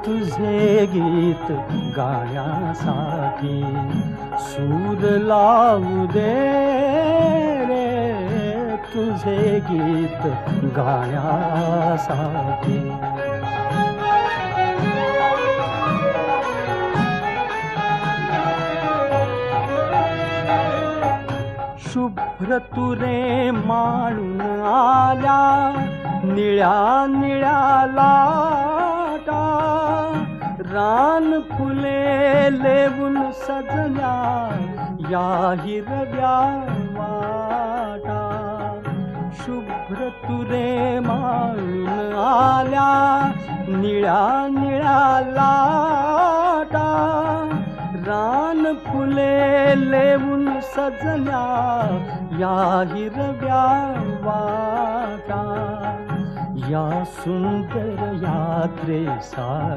तुझे गीत गाण्यासाठी सूर लावू दे रे, तुझे गीत गाण्यासाठी. शुभ्र तुरे माळून आल्या निळ्या निळ्या लाटा, रान फुले लेवून सजल्या या हिरव्या वाटा. शुभ्र तुरे माळून आल्या निळ्या निळ्या लाटा, रान फुले लेवून सजल्या या हिरव्या वाटा. या सुंदर यात्रेसाठी